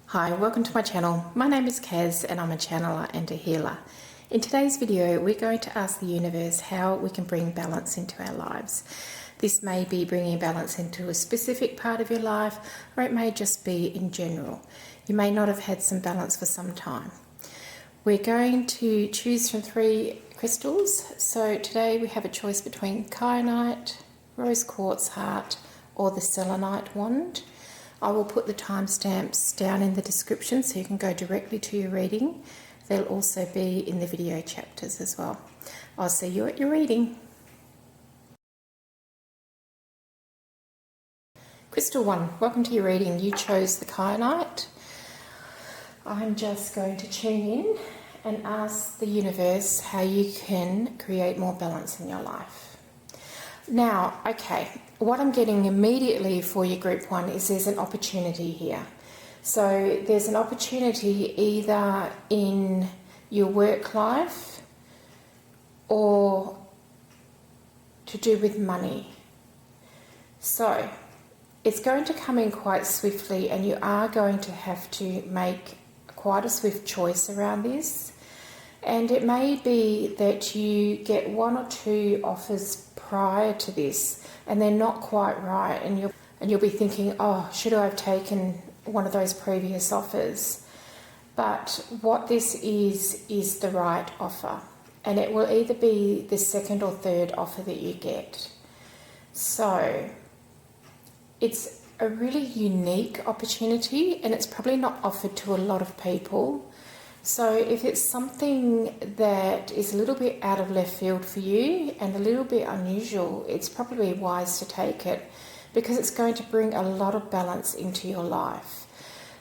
Hi, welcome to my channel. My name is Kaz and I'm a channeler and a healer. In today's video, we're going to ask the universe how we can bring balance into our lives. This may be bringing balance into a specific part of your life, or it may just be in general. You may not have had some balance for some time. We're going to choose from 3 crystals. So today we have a choice between Kyanite, rose quartz heart, or the Selenite wand. I will put the timestamps down in the description so you can go directly to your reading. They'll also be in the video chapters as well. I'll see you at your reading. Crystal 1, welcome to your reading. You chose the Kyanite. I'm just going to tune in and ask the universe how you can create more balance in your life. Now, okay, what I'm getting immediately for your group 1 is there's an opportunity here. So there's an opportunity either in your work life or to do with money. So it's going to come in quite swiftly and you are going to have to make quite a swift choice around this. And it may be that you get 1 or 2 offers prior to this and they're not quite right, and you'll be thinking, oh, should I have taken one of those previous offers? But what this is the right offer, and it will either be the 2nd or 3rd offer that you get. So it's a really unique opportunity and it's probably not offered to a lot of people. So if it's something that is a little bit out of left field for you and a little bit unusual, it's probably wise to take it because it's going to bring a lot of balance into your life.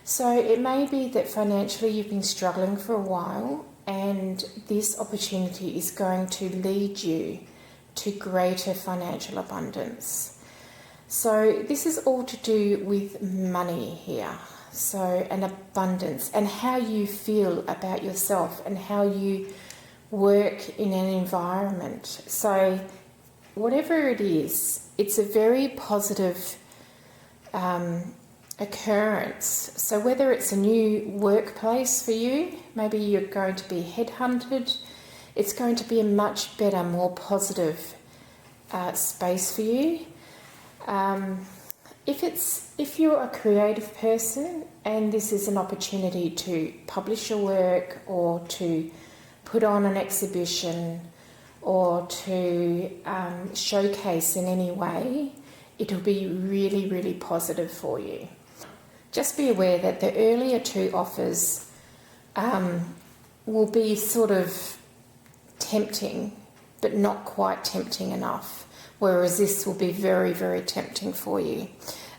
So it may be that financially you've been struggling for a while and this opportunity is going to lead you to greater financial abundance. So this is all to do with money here. So an abundance and how you feel about yourself and how you work in an environment. So whatever it is, it's a very positive occurrence. So whether it's a new workplace for you, maybe you're going to be headhunted, it's going to be a much better, more positive space for you. If you're a creative person and this is an opportunity to publish your work or to put on an exhibition or to showcase in any way, it'll be really, really positive for you. Just be aware that the earlier 2 offers will be sort of tempting, but not quite tempting enough. Whereas this will be very, very tempting for you.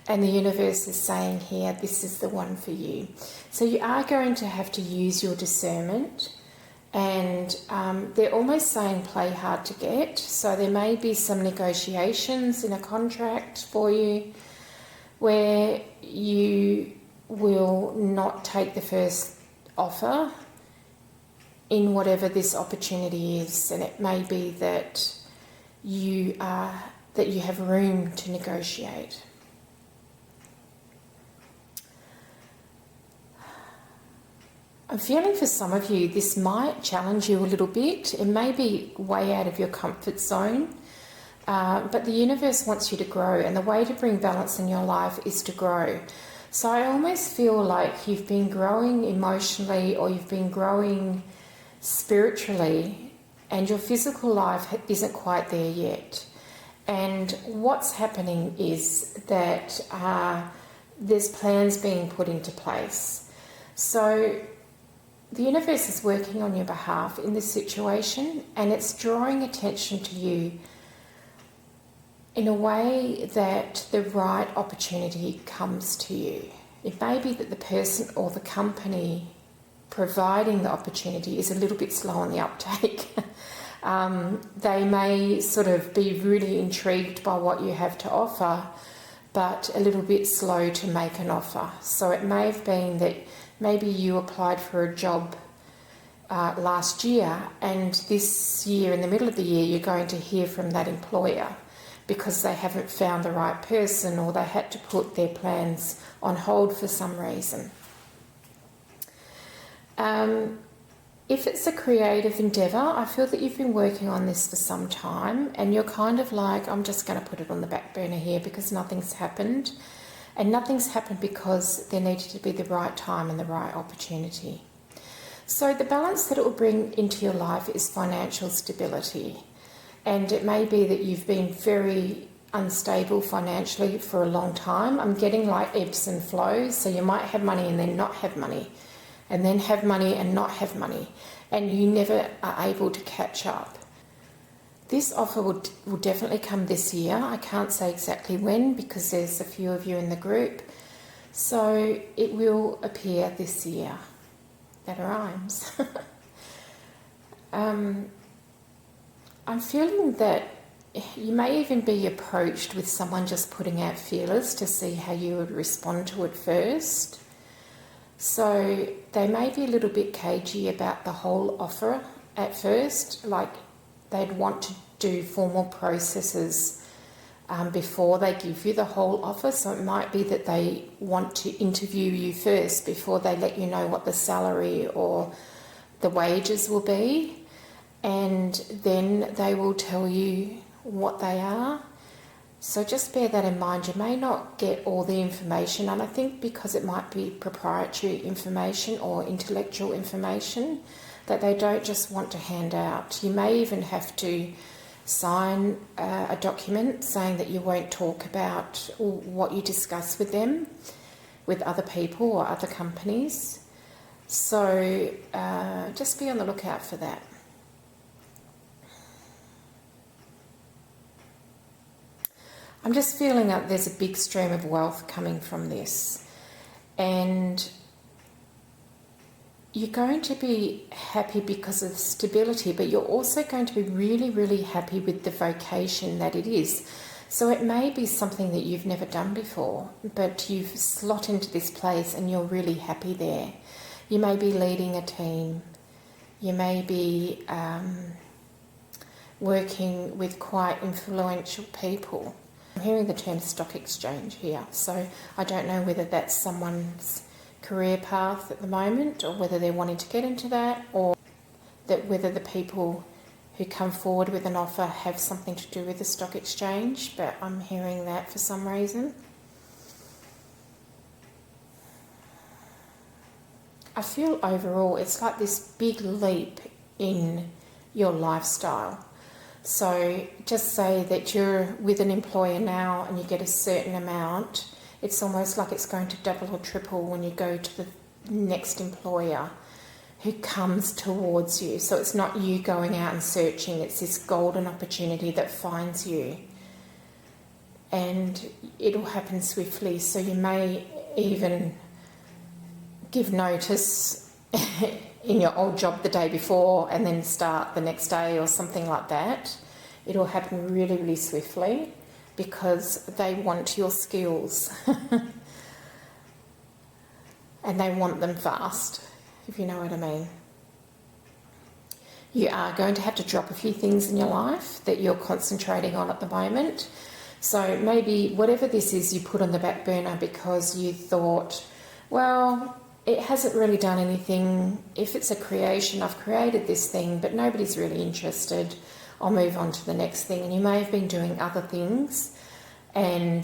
And the universe is saying here, this is the one for you. So you are going to have to use your discernment. And they're almost saying play hard to get. So there may be some negotiations in a contract for you where you will not take the first offer in whatever this opportunity is. And it may be that you have room to negotiate. I'm feeling for some of you this might challenge you a little bit. It may be way out of your comfort zone, but the universe wants you to grow, and the way to bring balance in your life is to grow. So I almost feel like you've been growing emotionally or you've been growing spiritually, and your physical life isn't quite there yet. And what's happening is that there's plans being put into place. So the universe is working on your behalf in this situation, and it's drawing attention to you in a way that the right opportunity comes to you. It may be that the person or the company providing the opportunity is a little bit slow on the uptake. They may sort of be really intrigued by what you have to offer, but a little bit slow to make an offer. So it may have been that maybe you applied for a job last year, and this year, in the middle of the year, you're going to hear from that employer because they haven't found the right person or they had to put their plans on hold for some reason. If it's a creative endeavour, I feel that you've been working on this for some time and you're kind of like, I'm just going to put it on the back burner here because nothing's happened. And nothing's happened because there needed to be the right time and the right opportunity. So the balance that it will bring into your life is financial stability. And it may be that you've been very unstable financially for a long time. I'm getting like ebbs and flows. So you might have money and then not have money, and then have money and not have money, and you never are able to catch up. This offer will definitely come this year. I can't say exactly when because there's a few of you in the group. So it will appear this year. That rhymes. I'm feeling that you may even be approached with someone just putting out feelers to see how you would respond to it first. So they may be a little bit cagey about the whole offer at first, like they'd want to do formal processes before they give you the whole offer. So it might be that they want to interview you first before they let you know what the salary or the wages will be. And then they will tell you what they are. So just bear that in mind. You may not get all the information, and I think because it might be proprietary information or intellectual information that they don't just want to hand out. You may even have to sign a document saying that you won't talk about what you discuss with them, with other people or other companies. So just be on the lookout for that. I'm just feeling that there's a big stream of wealth coming from this, and you're going to be happy because of the stability, but you're also going to be really, really happy with the vocation that it is. So it may be something that you've never done before, but you've slot into this place and you're really happy there. You may be leading a team. You may be working with quite influential people. I'm hearing the term stock exchange here, so I don't know whether that's someone's career path at the moment or whether they're wanting to get into that, or that whether the people who come forward with an offer have something to do with the stock exchange, but I'm hearing that for some reason. I feel overall it's like this big leap in your lifestyle. So just say that you're with an employer now and you get a certain amount. It's almost like it's going to double or triple when you go to the next employer who comes towards you. So it's not you going out and searching, it's this golden opportunity that finds you. And it'll happen swiftly. So you may even give notice in your old job the day before and then start the next day or something like that. It'll happen really, really swiftly because they want your skills and they want them fast, if you know what I mean. You are going to have to drop a few things in your life that you're concentrating on at the moment. So maybe whatever this is you put on the back burner because you thought, well, it hasn't really done anything. If it's a creation, I've created this thing, but nobody's really interested. I'll move on to the next thing. And you may have been doing other things, and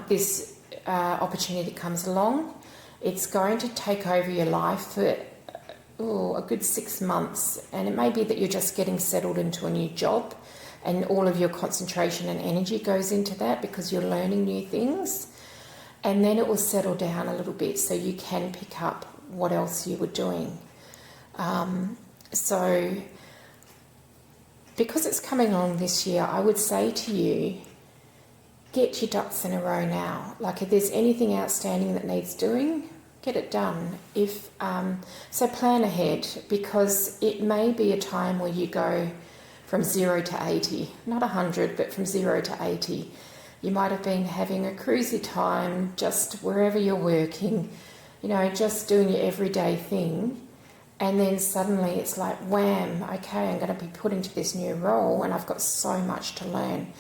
this opportunity comes along. It's going to take over your life for a good 6 months. And it may be that you're just getting settled into a new job and all of your concentration and energy goes into that because you're learning new things. And then it will settle down a little bit so you can pick up what else you were doing. So because it's coming along this year, I would say to you, get your ducks in a row now. Like if there's anything outstanding that needs doing, get it done. So plan ahead, because it may be a time where you go from 0 to 80, not 100, but from 0 to 80. You might have been having a cruisy time just wherever you're working, just doing your everyday thing. And then suddenly it's like, wham, okay, I'm going to be put into this new role and I've got so much to learn.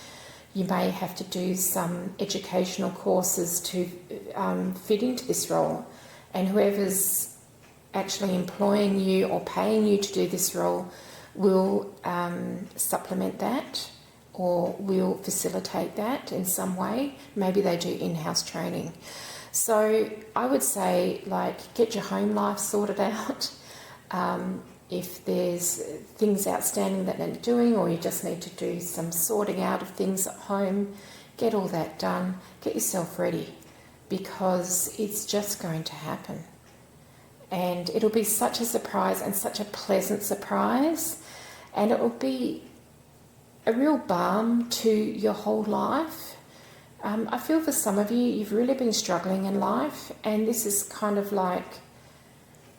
You may have to do some educational courses to fit into this role. And whoever's actually employing you or paying you to do this role will supplement that or will facilitate that in some way. Maybe they do in-house training. So I would say, like, get your home life sorted out. If there's things outstanding that they're doing, or you just need to do some sorting out of things at home, get all that done. Get yourself ready, because it's just going to happen. And it'll be such a surprise, and such a pleasant surprise. And it will be a real balm to your whole life. I feel for some of you, you've really been struggling in life, and this is kind of like,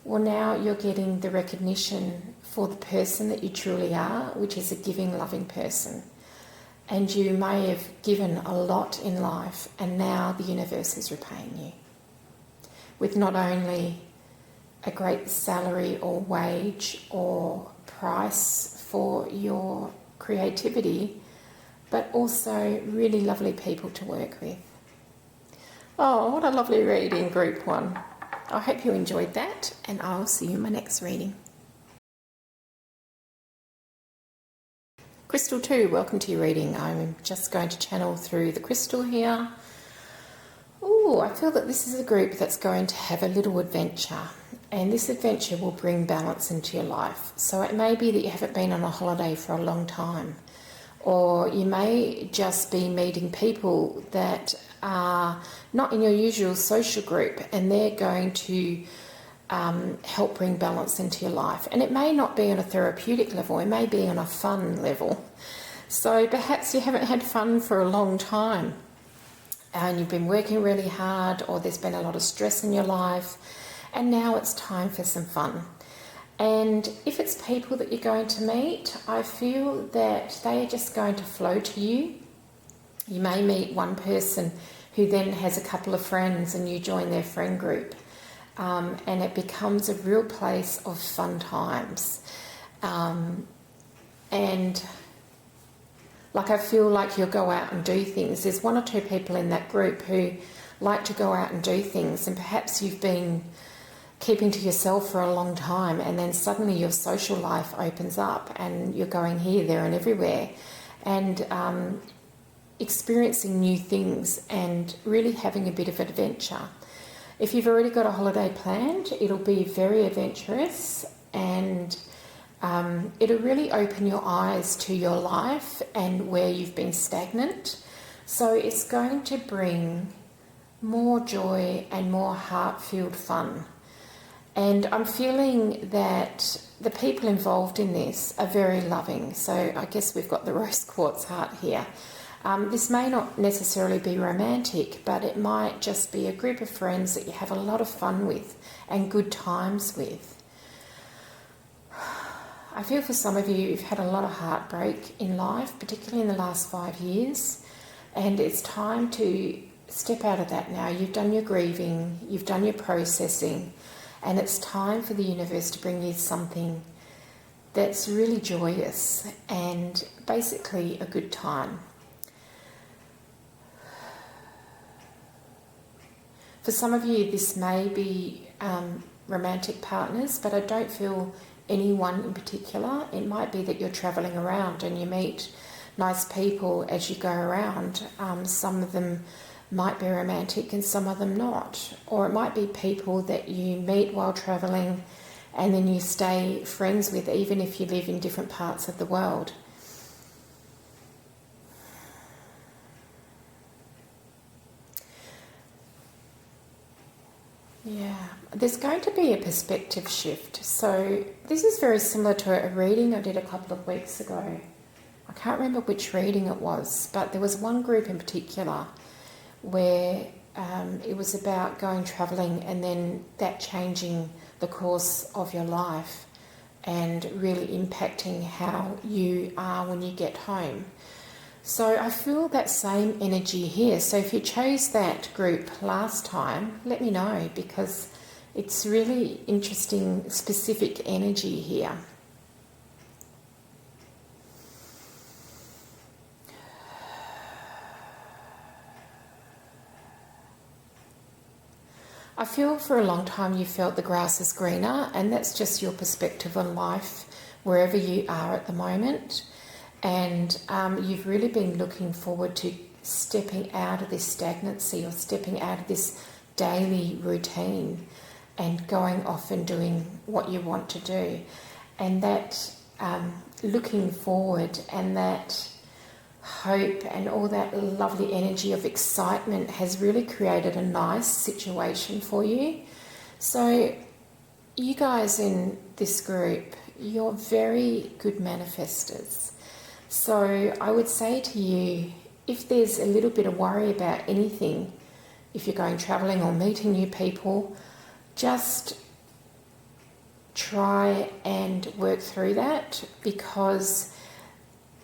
well, now you're getting the recognition for the person that you truly are, which is a giving, loving person. And you may have given a lot in life, and now the universe is repaying you with not only a great salary or wage or price for your creativity, but also really lovely people to work with. Oh, what a lovely reading, Group 1. I hope you enjoyed that, and I'll see you in my next reading. Crystal 2, welcome to your reading. I'm just going to channel through the crystal here. Oh, I feel that this is a group that's going to have a little adventure, and this adventure will bring balance into your life. So it may be that you haven't been on a holiday for a long time, or you may just be meeting people that are not in your usual social group, and they're going to help bring balance into your life. And it may not be on a therapeutic level, it may be on a fun level. So perhaps you haven't had fun for a long time, and you've been working really hard, or there's been a lot of stress in your life, and now it's time for some fun. And if it's people that you're going to meet, I feel that they are just going to flow to you. You may meet one person who then has a couple of friends, and you join their friend group. And it becomes a real place of fun times. And like, I feel like you'll go out and do things. There's one or two people in that group who like to go out and do things, and perhaps you've been keeping to yourself for a long time, and then suddenly your social life opens up and you're going here, there and everywhere, and experiencing new things and really having a bit of adventure. If you've already got a holiday planned, it'll be very adventurous, and it'll really open your eyes to your life and where you've been stagnant. So it's going to bring more joy and more heart-filled fun. And I'm feeling that the people involved in this are very loving. So I guess we've got the rose quartz heart here. This may not necessarily be romantic, but it might just be a group of friends that you have a lot of fun with and good times with. I feel for some of you, you've had a lot of heartbreak in life, particularly in the last 5 years, and it's time to step out of that now. You've done your grieving, you've done your processing, and it's time for the universe to bring you something that's really joyous and basically a good time. For some of you, this may be romantic partners, but I don't feel anyone in particular. It might be that you're travelling around and you meet nice people as you go around. Some of them might be romantic and some of them not. Or it might be people that you meet while travelling and then you stay friends with, even if you live in different parts of the world. Yeah, there's going to be a perspective shift. So this is very similar to a reading I did a couple of weeks ago. I can't remember which reading it was, but there was one group in particular where it was about going travelling and then that changing the course of your life and really impacting how you are when you get home. So I feel that same energy here. So if you chose that group last time, let me know, because it's really interesting, specific energy here. I feel for a long time you felt the grass is greener, and that's just your perspective on life wherever you are at the moment. And you've really been looking forward to stepping out of this stagnancy or stepping out of this daily routine and going off and doing what you want to do. And that looking forward and that hope and all that lovely energy of excitement has really created a nice situation for you. So you guys in this group, you're very good manifestors. So I would say to you, if there's a little bit of worry about anything, if you're going travelling or meeting new people, just try and work through that, because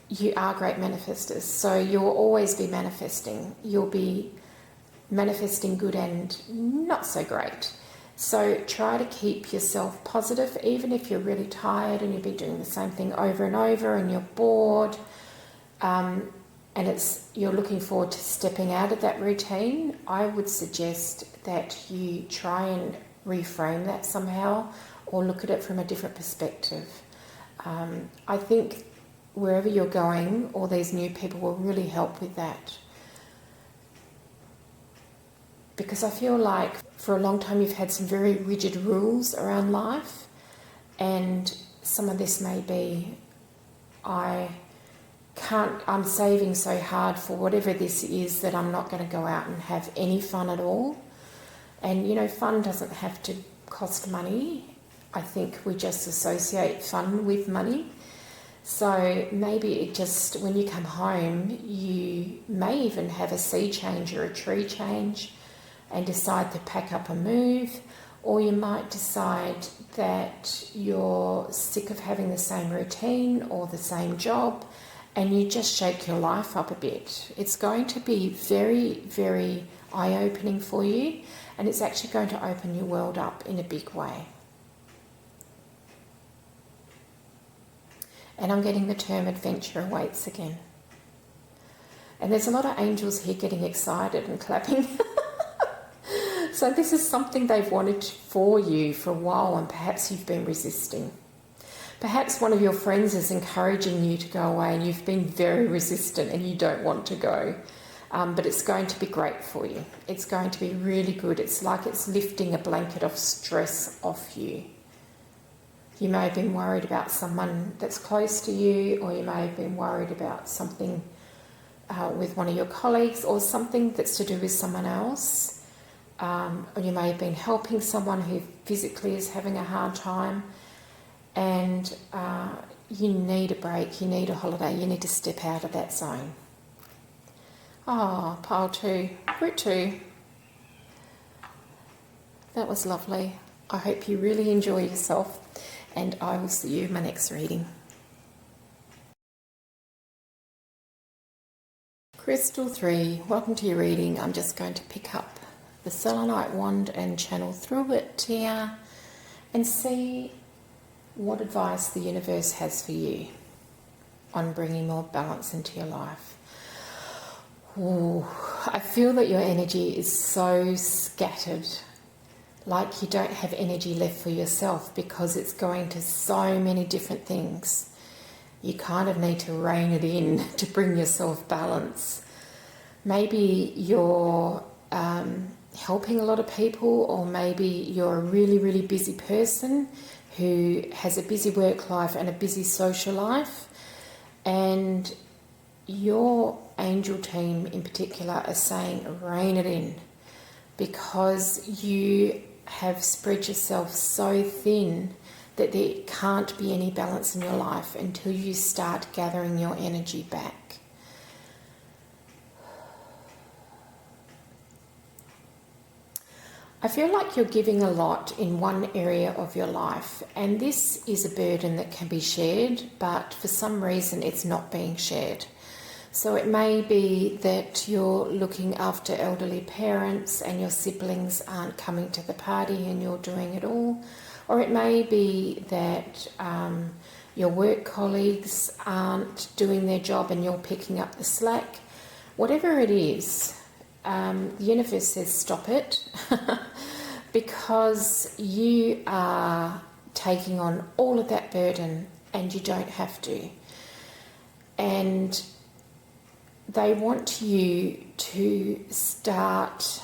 you are great manifestors. So you'll always be manifesting. You'll be manifesting good and not so great. So try to keep yourself positive, even if you're really tired and you've been doing the same thing over and over and you're bored, and you're looking forward to stepping out of that routine. I would suggest that you try and reframe that somehow or look at it from a different perspective. I think wherever you're going, all these new people will really help with that. Because I feel like for a long time you've had some very rigid rules around life, and some of this may be, I'm saving so hard for whatever this is that I'm not going to go out and have any fun at all. And you know, fun doesn't have to cost money. I think we just associate fun with money. So maybe it just, when you come home, you may even have a sea change or a tree change and decide to pack up and move, or you might decide that you're sick of having the same routine or the same job and you just shake your life up a bit. It's going to be very, very eye-opening for you, and it's actually going to open your world up in a big way. And I'm getting the term adventure awaits again. And there's a lot of angels here getting excited and clapping. So this is something they've wanted for you for a while, and perhaps you've been resisting. Perhaps one of your friends is encouraging you to go away and you've been very resistant and you don't want to go. But it's going to be great for you. It's going to be really good. It's like it's lifting a blanket of stress off you. You may have been worried about someone that's close to you, or you may have been worried about something with one of your colleagues, or something that's to do with someone else. Or you may have been helping someone who physically is having a hard time, and you need a break, you need a holiday, you need to step out of that zone. Oh, pile 2, root 2. That was lovely. I hope you really enjoy yourself, and I will see you in my next reading. Crystal 3, welcome to your reading. I'm just going to pick up the Selenite wand and channel through it here and see what advice the universe has for you on bringing more balance into your life. Ooh, I feel that your energy is so scattered, like you don't have energy left for yourself because it's going to so many different things. You kind of need to rein it in to bring yourself balance. Maybe you're helping a lot of people, or maybe you're a really, really busy person who has a busy work life and a busy social life, and your angel team in particular are saying rein it in, because you have spread yourself so thin that there can't be any balance in your life until you start gathering your energy back. I feel like you're giving a lot in one area of your life, and this is a burden that can be shared, but for some reason it's not being shared. So it may be that you're looking after elderly parents and your siblings aren't coming to the party and you're doing it all. Or it may be that your work colleagues aren't doing their job and you're picking up the slack. Whatever it is, the universe says stop it. because you are taking on all of that burden and you don't have to. And they want you to start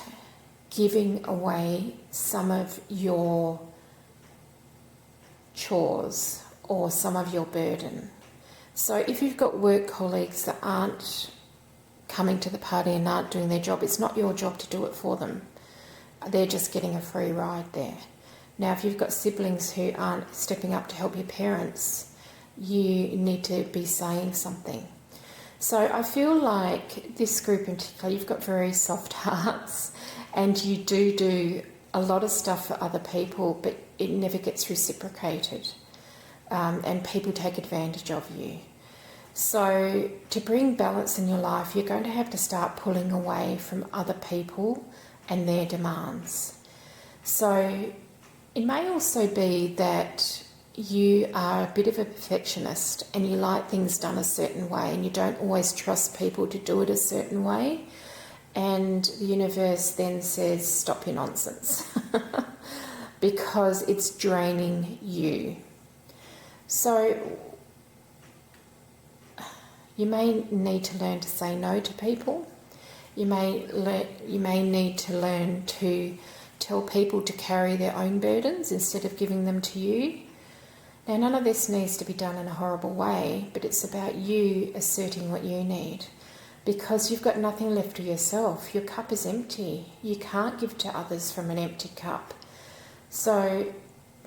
giving away some of your chores or some of your burden. So if you've got work colleagues that aren't coming to the party and aren't doing their job, it's not your job to do it for them. They're just getting a free ride there. Now, if you've got siblings who aren't stepping up to help your parents, you need to be saying something. So I feel like this group in particular, you've got very soft hearts and you do a lot of stuff for other people, but it never gets reciprocated. And people take advantage of you. So to bring balance in your life, you're going to have to start pulling away from other people and their demands. So it may also be that you are a bit of a perfectionist and you like things done a certain way and you don't always trust people to do it a certain way, and the universe then says stop your nonsense because it's draining you. So you may need to learn to say no to people. You may need to learn to tell people to carry their own burdens instead of giving them to you. Now, none of this needs to be done in a horrible way, but it's about you asserting what you need, because you've got nothing left to yourself. Your cup is empty. You can't give to others from an empty cup. So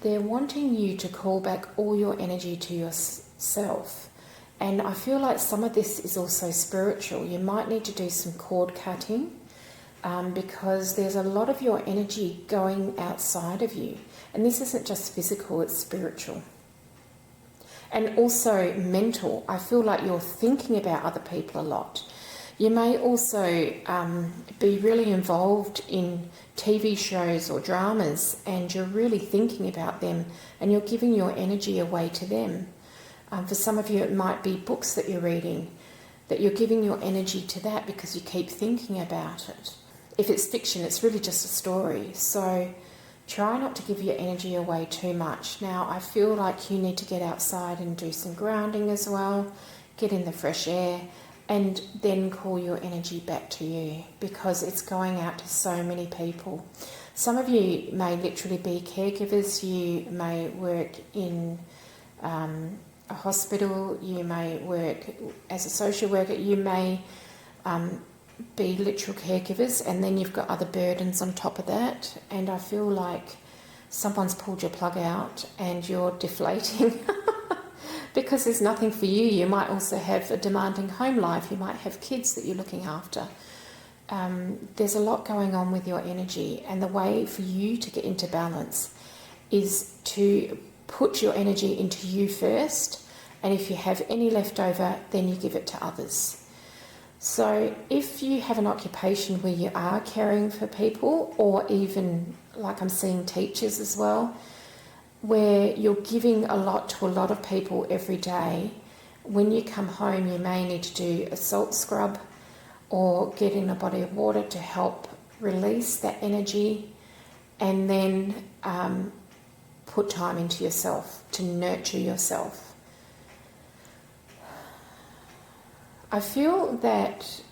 they're wanting you to call back all your energy to yourself. And I feel like some of this is also spiritual. You might need to do some cord cutting because there's a lot of your energy going outside of you. And this isn't just physical, it's spiritual. And also mental. I feel like you're thinking about other people a lot. You may also be really involved in TV shows or dramas, and you're really thinking about them and you're giving your energy away to them. For some of you, it might be books that you're reading, that you're giving your energy to that because you keep thinking about it. If it's fiction, it's really just a story. So try not to give your energy away too much. Now, I feel like you need to get outside and do some grounding as well, get in the fresh air, and then call your energy back to you because it's going out to so many people. Some of you may literally be caregivers. You may work in a hospital, you may work as a social worker, you may be literal caregivers, and then you've got other burdens on top of that. And I feel like someone's pulled your plug out and you're deflating because there's nothing for you. You might also have a demanding home life. You might have kids that you're looking after. There's a lot going on with your energy, and the way for you to get into balance is to put your energy into you first, and if you have any left over, then you give it to others. So if you have an occupation where you are caring for people, or even like I'm seeing teachers as well, where you're giving a lot to a lot of people every day, when you come home you may need to do a salt scrub or get in a body of water to help release that energy, and then put time into yourself to nurture yourself. I feel that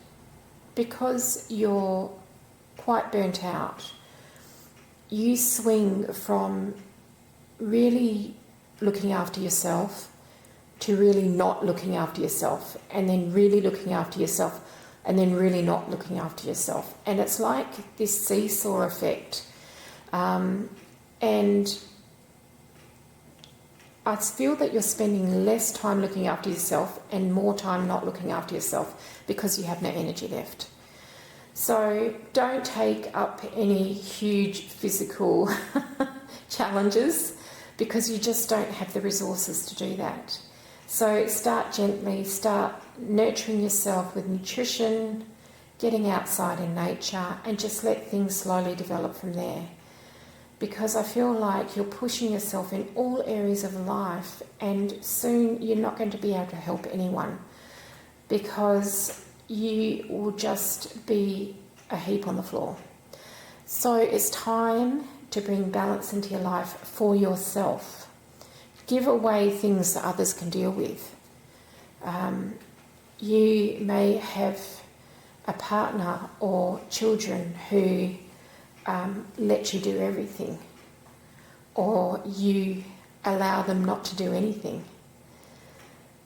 because you're quite burnt out, you swing from really looking after yourself to really not looking after yourself, and then really looking after yourself, and then really not looking after yourself. And it's like this seesaw effect. And I feel that you're spending less time looking after yourself and more time not looking after yourself because you have no energy left. So don't take up any huge physical challenges because you just don't have the resources to do that. So start gently, start nurturing yourself with nutrition, getting outside in nature, and just let things slowly develop from there. Because I feel like you're pushing yourself in all areas of life, and soon you're not going to be able to help anyone because you will just be a heap on the floor. So it's time to bring balance into your life for yourself. Give away things that others can deal with. You may have a partner or children who let you do everything, or you allow them not to do anything.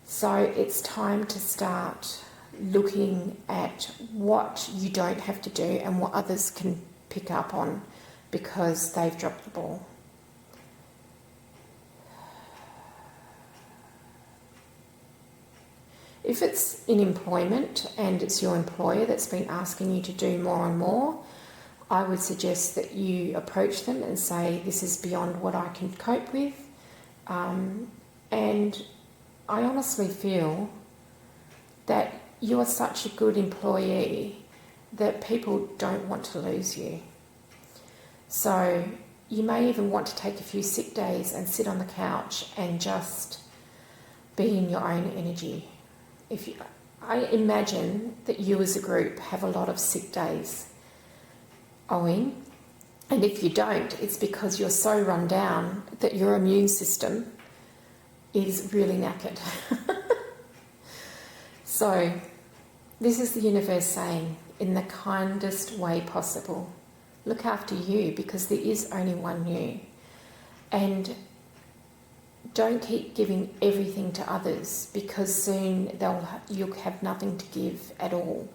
So it's time to start looking at what you don't have to do and what others can pick up on because they've dropped the ball. If it's in employment and it's your employer that's been asking you to do more and more, I would suggest that you approach them and say, this is beyond what I can cope with. And I honestly feel that you are such a good employee that people don't want to lose you. So you may even want to take a few sick days and sit on the couch and just be in your own energy. I imagine that you as a group have a lot of sick days owing, and if you don't, it's because you're so run down that your immune system is really knackered. So this is the universe saying, in the kindest way possible, look after you, because there is only one you. And don't keep giving everything to others, because soon you'll have nothing to give at all,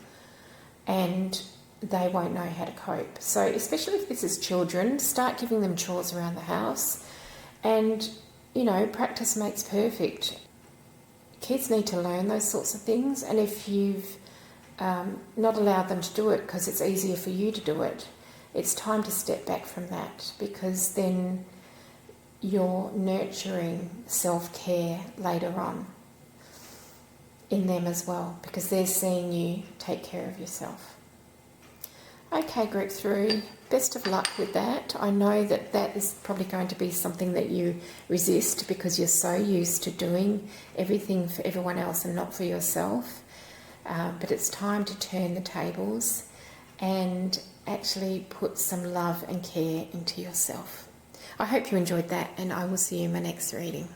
and they won't know how to cope. So especially if this is children, start giving them chores around the house, and practice makes perfect. Kids need to learn those sorts of things, and if you've not allowed them to do it because it's easier for you to do it, it's time to step back from that, because then you're nurturing self-care later on in them as well, because they're seeing you take care of yourself. Okay, group 3, best of luck with that. I know that that is probably going to be something that you resist because you're so used to doing everything for everyone else and not for yourself. But it's time to turn the tables and actually put some love and care into yourself. I hope you enjoyed that, and I will see you in my next reading.